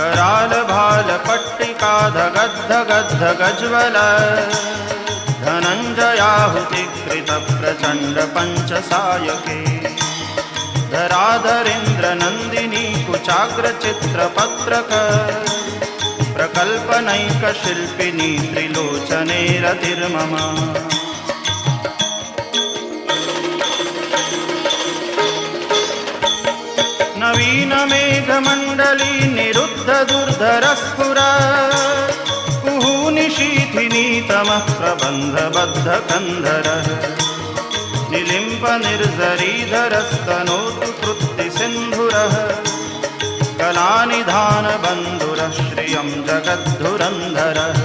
कराल भाल पट्टिका धगद्ध गज्वल धनञ्जयाहुतिकृत प्रचण्ड पंचसायके धराधरेन्द्र नंदिनी कुचाग्र चित्रपत्रक प्रकल्पनैक शिल्पिनी त्रिलोचने रतिर्मम नवीन मेघमण्डली निरुद्ध दुर्धर स्फुर कुहूनिशीथिनीतमः प्रबन्धबद्ध कंधर निलिम्प निर्जरीधरस्तनोतु तृप्तिसिन्धुरः कलानिधान बन्धुरः श्रियं जगद्धुरन्धरः